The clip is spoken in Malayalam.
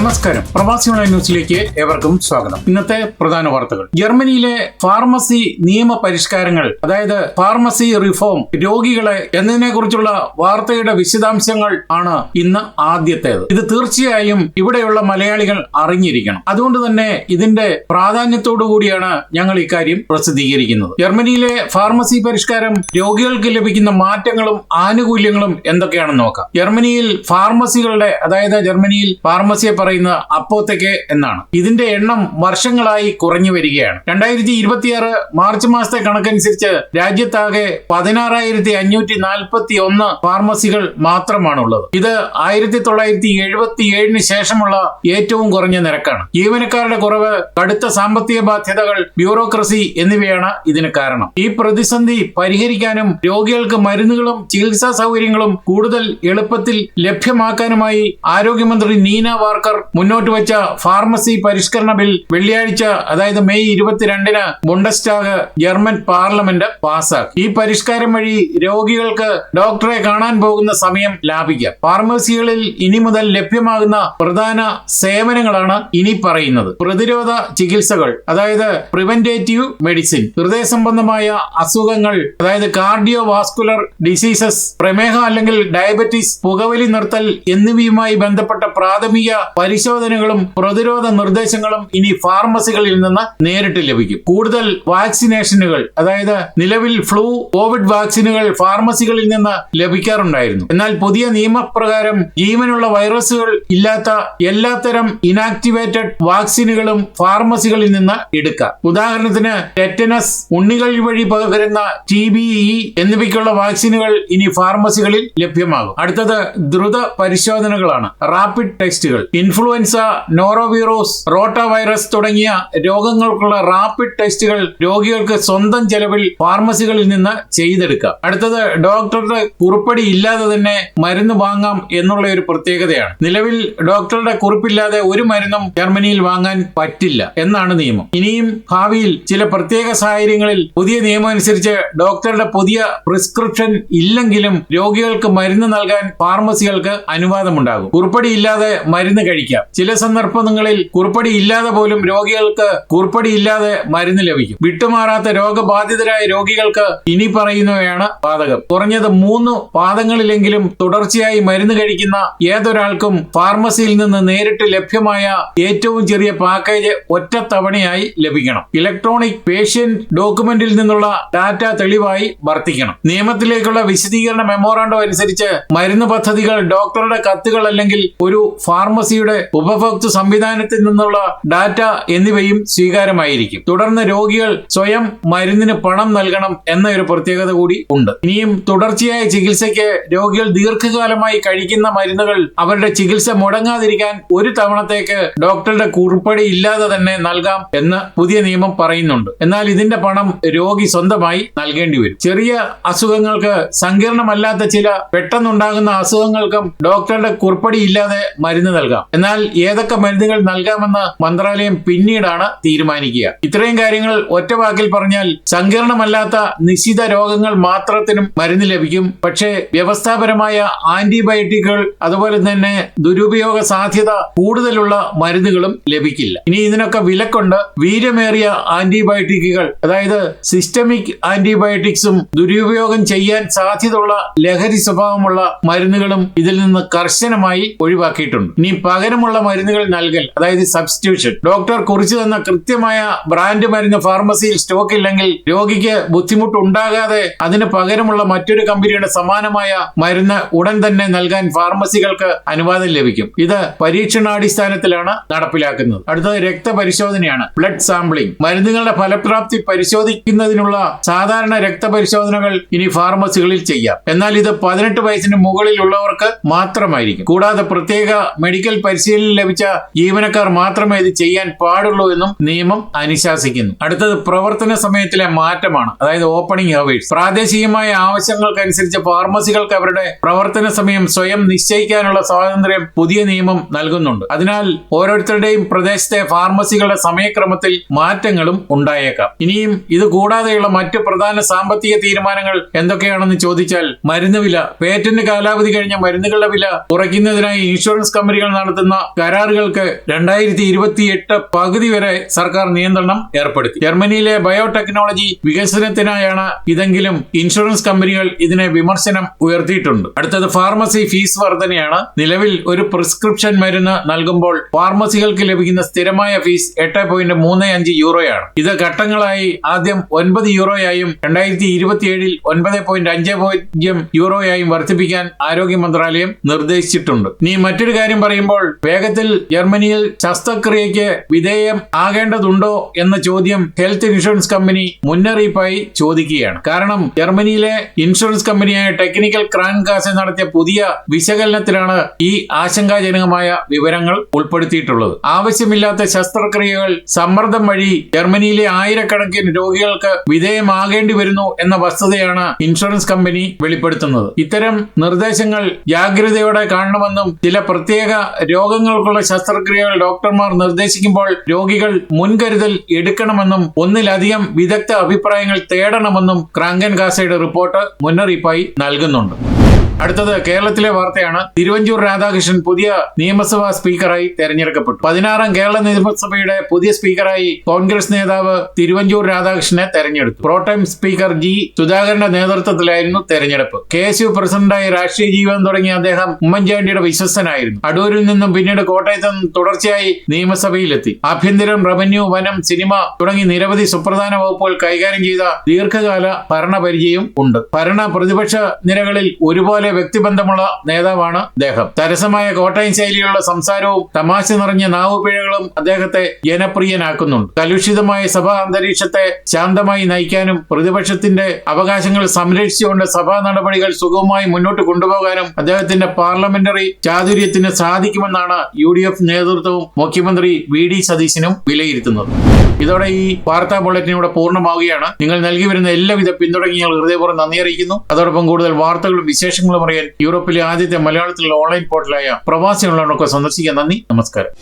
നമസ്കാരം. പ്രവാസി ഓൺലൈൻ ന്യൂസിലേക്ക് ഏവർക്കും സ്വാഗതം. ഇന്നത്തെ പ്രധാന വാർത്തകൾ. ജർമ്മനിയിലെ ഫാർമസി നിയമ പരിഷ്കാരങ്ങൾ, അതായത് ഫാർമസി റിഫോം, രോഗികളെ എന്നതിനെ കുറിച്ചുള്ള വാർത്തയുടെ വിശദാംശങ്ങൾ ആണ് ഇന്ന് ആദ്യത്തേത്. ഇത് തീർച്ചയായും ഇവിടെയുള്ള മലയാളികൾ അറിഞ്ഞിരിക്കണം. അതുകൊണ്ട് തന്നെ ഇതിന്റെ പ്രാധാന്യത്തോടു കൂടിയാണ് ഞങ്ങൾ ഇക്കാര്യം പ്രസിദ്ധീകരിക്കുന്നത്. ജർമ്മനിയിലെ ഫാർമസി പരിഷ്കാരം രോഗികൾക്ക് ലഭിക്കുന്ന മാറ്റങ്ങളും ആനുകൂല്യങ്ങളും എന്തൊക്കെയാണെന്ന് നോക്കാം. ജർമ്മനിയിൽ ഫാർമസികളുടെ, അതായത് ജർമ്മനിയിൽ ഫാർമസിയെ പറയുന്ന അപ്പോത്തേക്ക് എന്നാണ്. ഇതിന്റെ എണ്ണം വർഷങ്ങളായി കുറഞ്ഞു വരികയാണ്. 2026 മാർച്ച് മാസത്തെ കണക്കനുസരിച്ച് രാജ്യത്താകെ 16,541 ഫാർമസികൾ മാത്രമാണുള്ളത്. ഇത് 1977 ശേഷമുള്ള ഏറ്റവും കുറഞ്ഞ നിരക്കാണ്. ജീവനക്കാരുടെ കുറവ്, കടുത്ത സാമ്പത്തിക ബാധ്യതകൾ, ബ്യൂറോക്രസി എന്നിവയാണ് ഇതിന് കാരണം. ഈ പ്രതിസന്ധി പരിഹരിക്കാനും രോഗികൾക്ക് മരുന്നുകളും ചികിത്സാ സൗകര്യങ്ങളും കൂടുതൽ എളുപ്പത്തിൽ ലഭ്യമാക്കാനുമായി ആരോഗ്യമന്ത്രി നീന വാർക്കർ മുന്നോട്ട് വെച്ച ഫാർമസി പരിഷ്കരണ ബിൽ വെള്ളിയാഴ്ച, അതായത് മെയ് 22-ന് ബുണ്ടസ്റ്റാഗ് ജർമ്മൻ പാർലമെന്റ് പാസാക്കി. ഈ പരിഷ്കാരം വഴി രോഗികൾക്ക് ഡോക്ടറെ കാണാൻ പോകുന്ന സമയം ലാഭിക്കാം. ഫാർമസികളിൽ ഇനി മുതൽ ലഭ്യമാകുന്ന പ്രധാന സേവനങ്ങളാണ് ഇനി പറയുന്നത്. പ്രതിരോധ ചികിത്സകൾ, അതായത് പ്രിവെന്റേറ്റീവ് മെഡിസിൻ, ഹൃദയ സംബന്ധമായ അസുഖങ്ങൾ, അതായത് കാർഡിയോ വാസ്കുലർ ഡിസീസസ്, പ്രമേഹം അല്ലെങ്കിൽ ഡയബറ്റീസ്, പുകവലി നിർത്തൽ എന്നിവയുമായി ബന്ധപ്പെട്ട പ്രാഥമിക പരിശോധനകളും പ്രതിരോധ നിർദ്ദേശങ്ങളും ഇനി ഫാർമസികളിൽ നിന്ന് നേരിട്ട് ലഭിക്കും. കൂടുതൽ വാക്സിനേഷനുകൾ, അതായത് നിലവിൽ ഫ്ലൂ, കോവിഡ് വാക്സിനുകൾ ഫാർമസികളിൽ നിന്ന് ലഭിക്കാറുണ്ടായിരുന്നു. എന്നാൽ പുതിയ നിയമപ്രകാരം ജീവനുള്ള വൈറസുകൾ ഇല്ലാത്ത എല്ലാത്തരം ഇനാക്ടിവേറ്റഡ് വാക്സിനുകളും ഫാർമസികളിൽ നിന്ന് എടുക്കാം. ഉദാഹരണത്തിന് ടെറ്റനസ്, ഉണ്ണികൾ വഴി പകരുന്ന TBE എന്നിവയ്ക്കുള്ള വാക്സിനുകൾ ഇനി ഫാർമസികളിൽ ലഭ്യമാകും. അടുത്തത് ദ്രുത പരിശോധനകളാണ്. റാപ്പിഡ് ടെസ്റ്റുകൾ. ഇൻഫ്ലുവൻസ, നോറോവൈറസ്, റോട്ട വൈറസ് തുടങ്ങിയ രോഗങ്ങൾക്കുള്ള റാപ്പിഡ് ടെസ്റ്റുകൾ രോഗികൾക്ക് സ്വന്തം ചെലവിൽ ഫാർമസികളിൽ നിന്ന് ചെയ്തെടുക്കാം. അടുത്തത് ഡോക്ടറുടെ കുറിപ്പടി ഇല്ലാതെ തന്നെ മരുന്ന് വാങ്ങാം എന്നുള്ള ഒരു പ്രത്യേകതയാണ്. നിലവിൽ ഡോക്ടറുടെ കുറിപ്പില്ലാതെ ഒരു മരുന്നും ജർമ്മനിയിൽ വാങ്ങാൻ പറ്റില്ല എന്നാണ് നിയമം. ഇനിയും ഭാവിയിൽ ചില പ്രത്യേക സാഹചര്യങ്ങളിൽ പുതിയ നിയമം അനുസരിച്ച് ഡോക്ടറുടെ പുതിയ പ്രിസ്ക്രിപ്ഷൻ ഇല്ലെങ്കിലും രോഗികൾക്ക് മരുന്ന് നൽകാൻ ഫാർമസികൾക്ക് അനുവാദമുണ്ടാകും. കുറിപ്പടി ഇല്ലാതെ മരുന്ന് കഴിക്കാം. ചില സന്ദർഭങ്ങളിൽ കുറിപ്പടി ഇല്ലാതെ പോലും രോഗികൾക്ക് കുറിപ്പടി ഇല്ലാതെ മരുന്ന് ലഭിക്കും. വിട്ടുമാറാത്ത രോഗബാധിതരായ രോഗികൾക്ക് ഇനി പറയുന്നവയാണ് ബാധകം. കുറഞ്ഞത് 3 പാദങ്ങളിലെങ്കിലും തുടർച്ചയായി മരുന്ന് കഴിക്കുന്ന ഏതൊരാൾക്കും ഫാർമസിയിൽ നിന്ന് നേരിട്ട് ലഭ്യമായ ഏറ്റവും ചെറിയ പാക്കേജ് ഒറ്റത്തവണയായി ലഭിക്കണം. ഇലക്ട്രോണിക് പേഷ്യന്റ് ഡോക്യുമെന്റിൽ നിന്നുള്ള ഡാറ്റ തെളിവായി വർത്തിക്കണം. നിയമത്തിലേക്കുള്ള വിശദീകരണ മെമ്മോറാണ്ടം അനുസരിച്ച് മരുന്ന് പദ്ധതികൾ, ഡോക്ടറുടെ കത്തുകൾ അല്ലെങ്കിൽ ഒരു ഫാർമസിയുടെ ഉപഭോക്തൃ സംവിധാനത്തിൽ നിന്നുള്ള ഡാറ്റ എന്നിവയും സ്വീകാര്യമായിരിക്കും. തുടർന്ന് രോഗികൾ സ്വയം മരുന്നിന് പണം നൽകണം എന്ന ഒരു പ്രത്യേകത കൂടി ഉണ്ട്. ഇനിയും തുടർച്ചയായ ചികിത്സയ്ക്ക് രോഗികൾ ദീർഘകാലമായി കഴിക്കുന്ന മരുന്നുകൾ അവരുടെ ചികിത്സ മുടങ്ങാതിരിക്കാൻ ഒരു തവണത്തേക്ക് ഡോക്ടറുടെ കുറിപ്പടി ഇല്ലാതെ തന്നെ നൽകാം എന്ന് പുതിയ നിയമം പറയുന്നുണ്ട്. എന്നാൽ ഇതിന്റെ പണം രോഗി സ്വന്തമായി നൽകേണ്ടി വരും. ചെറിയ അസുഖങ്ങൾക്ക്, സങ്കീർണമല്ലാത്ത ചില പെട്ടെന്നുണ്ടാകുന്ന അസുഖങ്ങൾക്കും ഡോക്ടറുടെ കുറിപ്പടി ഇല്ലാതെ മരുന്ന് നൽകാം. എന്നാൽ ഏതൊക്കെ മരുന്നുകൾ നൽകാമെന്ന് മന്ത്രാലയം പിന്നീടാണ് തീരുമാനിക്കുക. ഇത്രയും കാര്യങ്ങൾ ഒറ്റ വാക്കിൽ പറഞ്ഞാൽ, സങ്കീർണമല്ലാത്ത നിശ്ചിത രോഗങ്ങൾ മാത്രത്തിനും മരുന്ന് ലഭിക്കും. പക്ഷേ വ്യവസ്ഥാപരമായ ആന്റിബയോട്ടിക്കുകൾ, അതുപോലെ തന്നെ ദുരുപയോഗ സാധ്യത കൂടുതലുള്ള മരുന്നുകളും ലഭിക്കില്ല. ഇനി ഇതിനൊക്കെ വിലക്കുണ്ട്. വീര്യമേറിയ ആന്റിബയോട്ടിക്കുകൾ, അതായത് സിസ്റ്റമിക് ആന്റിബയോട്ടിക്സും ദുരുപയോഗം ചെയ്യാൻ സാധ്യതയുള്ള ലഹരി സ്വഭാവമുള്ള മരുന്നുകളും ഇതിൽ നിന്ന് കർശനമായി ഒഴിവാക്കിയിട്ടുണ്ട്. ഇനി പകരമുള്ള മരുന്നുകൾ നൽകൽ, അതായത് സബ്സ്റ്റിറ്റ്യൂഷൻ. ഡോക്ടർ കുറിച്ചു തന്ന കൃത്യമായ ബ്രാൻഡ് മരുന്ന് ഫാർമസിയിൽ സ്റ്റോക്ക് ഇല്ലെങ്കിൽ രോഗിക്ക് ബുദ്ധിമുട്ടുണ്ടാകാതെ അതിന് പകരമുള്ള മറ്റൊരു കമ്പനിയുടെ സമാനമായ മരുന്ന് ഉടൻ തന്നെ നൽകാൻ ഫാർമസികൾക്ക് അനുവാദം ലഭിക്കും. ഇത് പരീക്ഷണാടിസ്ഥാനത്തിലാണ് നടപ്പിലാക്കുന്നത്. അടുത്തത് രക്തപരിശോധനയാണ്. Blood sampling. മരുന്നുകളുടെ ഫലപ്രാപ്തി പരിശോധിക്കുന്നതിനുള്ള സാധാരണ രക്തപരിശോധനകൾ ഇനി ഫാർമസികളിൽ ചെയ്യാം. എന്നാൽ ഇത് 18 വയസ്സിന് മുകളിലുള്ളവർക്ക് മാത്രമായിരിക്കും. കൂടാതെ പ്രത്യേക മെഡിക്കൽ പരിശീലനം ലഭിച്ച ജീവനക്കാർ മാത്രമേ ഇത് ചെയ്യാൻ പാടുള്ളൂ എന്നും നിയമം അനുശാസിക്കുന്നു. അടുത്തത് പ്രവർത്തന സമയത്തിലെ മാറ്റമാണ്, അതായത് ഓപ്പണിംഗ് അവേഴ്സ്. പ്രാദേശികമായ ആവശ്യങ്ങൾക്കനുസരിച്ച് ഫാർമസികൾക്ക് അവരുടെ പ്രവർത്തന സമയം സ്വയം നിശ്ചയിക്കാനുള്ള സ്വാതന്ത്ര്യം പുതിയ നിയമം നൽകുന്നുണ്ട്. അതിനാൽ ഓരോരുത്തരുടെയും പ്രദേശത്തെ ഫാർമസികളുടെ സമയക്രമത്തിൽ മാറ്റങ്ങളും ഉണ്ടായേക്കാം. ഇനിയും ഇത് കൂടാതെയുള്ള മറ്റു പ്രധാന സാമ്പത്തിക തീരുമാനങ്ങൾ എന്തൊക്കെയാണെന്ന് ചോദിച്ചാൽ, മരുന്ന് വില. പേറ്റന്റ് കാലാവധി കഴിഞ്ഞ മരുന്നുകളുടെ വില കുറയ്ക്കുന്നതിനായി ഇൻഷുറൻസ് കമ്പനികൾ നടത്തുന്ന കരാറുകൾക്ക് 2028 പകുതി വരെ സർക്കാർ നിയന്ത്രണം ഏർപ്പെടുത്തി. ജർമ്മനിയിലെ ബയോടെക്നോളജി വികസനത്തിനായാണ് ഇതെങ്കിലും ഇൻഷുറൻസ് കമ്പനികൾ ഇതിനെ വിമർശനം ഉയർത്തിയിട്ടുണ്ട്. അടുത്തത് ഫാർമസി ഫീസ് വർധനയാണ്. നിലവിൽ ഒരു പ്രിസ്ക്രിപ്ഷൻ മരുന്ന് നൽകുമ്പോൾ ഫാർമസികൾക്ക് ലഭിക്കുന്ന സ്ഥിരമായ ഫീസ് 8.35 യൂറോയാണ്. ഇത് ഘട്ടങ്ങളായി ആദ്യം 9 യൂറോയായും 2027 9.50 യൂറോയായും വർദ്ധിപ്പിക്കാൻ ആരോഗ്യ മന്ത്രാലയം നിർദ്ദേശിച്ചിട്ടുണ്ട്. ഇനി മറ്റൊരു കാര്യം പറയുമ്പോൾ, വേഗത്തിൽ ജർമ്മനിയിൽ ശസ്ത്രക്രിയയ്ക്ക് വിധേയം ആകേണ്ടതുണ്ടോ എന്ന ചോദ്യം ഹെൽത്ത് ഇൻഷുറൻസ് കമ്പനി മുന്നറിയിപ്പായി ചോദിക്കുകയാണ്. കാരണം ജർമ്മനിയിലെ ഇൻഷുറൻസ് കമ്പനിയായ ടെക്നിക്കൽ ക്രാൻകാസെ നടത്തിയ പുതിയ വിശകലനത്തിലാണ് ഈ ആശങ്കാജനകമായ വിവരങ്ങൾ ഉൾപ്പെടുത്തിയിട്ടുള്ളത്. ആവശ്യമില്ലാത്ത ശസ്ത്രക്രിയകൾ സമ്മർദ്ദം വഴി ജർമ്മനിയിലെ ആയിരക്കണക്കിന് രോഗികൾക്ക് വിധേയമാകേണ്ടി വരുന്നു എന്ന വസ്തുതയാണ് ഇൻഷുറൻസ് കമ്പനി വെളിപ്പെടുത്തുന്നത്. ഇത്തരം നിർദ്ദേശങ്ങൾ ജാഗ്രതയോടെ കാണണമെന്നും ചില പ്രത്യേക രോഗങ്ങൾക്കുള്ള ശസ്ത്രക്രിയകൾ ഡോക്ടർമാർ നിർദ്ദേശിക്കുമ്പോൾ രോഗികൾ മുൻകരുതൽ എടുക്കണമെന്നും ഒന്നിലധികം വിദഗ്ധ അഭിപ്രായങ്ങൾ തേടണമെന്നും ക്രാങ്കൻകാസയുടെ റിപ്പോർട്ട് മുന്നറിയിപ്പായി നൽകുന്നുണ്ട്. അടുത്തത് കേരളത്തിലെ വാർത്തയാണ്. തിരുവഞ്ചൂർ രാധാകൃഷ്ണൻ പുതിയ നിയമസഭാ സ്പീക്കറായി തെരഞ്ഞെടുക്കപ്പെട്ടു. 16ാം കേരള നിയമസഭയുടെ പുതിയ സ്പീക്കറായി കോൺഗ്രസ് നേതാവ് തിരുവഞ്ചൂർ രാധാകൃഷ്ണനെ തെരഞ്ഞെടുത്തു. പ്രോടൈം സ്പീക്കർ ജി സുധാകരന്റെ നേതൃത്വത്തിലായിരുന്നു തെരഞ്ഞെടുപ്പ്. KSU പ്രസിഡന്റായി രാഷ്ട്രീയ ജീവിതം തുടങ്ങിയ അദ്ദേഹം ഉമ്മൻചാണ്ടിയുടെ വിശ്വസ്തനായിരുന്നു. അടൂരിൽ നിന്നും പിന്നീട് കോട്ടയത്ത് നിന്നും തുടർച്ചയായി നിയമസഭയിലെത്തി. ആഭ്യന്തരം, റവന്യൂ, വനം, സിനിമ തുടങ്ങി നിരവധി സുപ്രധാന വകുപ്പുകൾ കൈകാര്യം ചെയ്ത ദീർഘകാല ഭരണപരിചയവും ഉണ്ട്. ഭരണ പ്രതിപക്ഷ നിരകളിൽ ഒരുപോലെ വ്യക്തിബന്ധമുള്ള നേതാവാണ് അദ്ദേഹം. തരസമായ കോട്ടയം ശൈലിയിലുള്ള സംസാരവും തമാശ നിറഞ്ഞ നാവുപിഴകളും അദ്ദേഹത്തെ ജനപ്രിയനാക്കുന്നുണ്ട്. കലുഷിതമായ സഭാ അന്തരീക്ഷത്തെ ശാന്തമായി നയിക്കാനും പ്രതിപക്ഷത്തിന്റെ അവകാശങ്ങൾ സംരക്ഷിച്ചുകൊണ്ട് സഭാ നടപടികൾ സുഗമമായി മുന്നോട്ട് കൊണ്ടുപോകാനും അദ്ദേഹത്തിന്റെ പാർലമെന്ററി ചാതുര്യത്തിന് സാധിക്കുമെന്നാണ് UDF നേതൃത്വവും മുഖ്യമന്ത്രി VD സതീശനും വിലയിരുത്തുന്നത്. ഇതോടെ ഈ വാർത്താ ബുള്ളറ്റിൻ ഇവിടെ പൂർണ്ണമാവുകയാണ്. നിങ്ങൾ നൽകി വരുന്ന എല്ലാവിധ പിന്തുണയ്ക്ക് ഞങ്ങൾ ഹൃദയപൂർവ്വം നന്ദി അറിയിക്കുന്നു. അതോടൊപ്പം കൂടുതൽ വാർത്തകളും വിശേഷങ്ങളും അറിയാൻ യൂറോപ്പിലെ ആദ്യത്തെ മലയാളത്തിലുള്ള ഓൺലൈൻ പോർട്ടലായ പ്രവാസികളൊക്കെ സന്ദർശിക്കാൻ നന്ദി. നമസ്കാരം.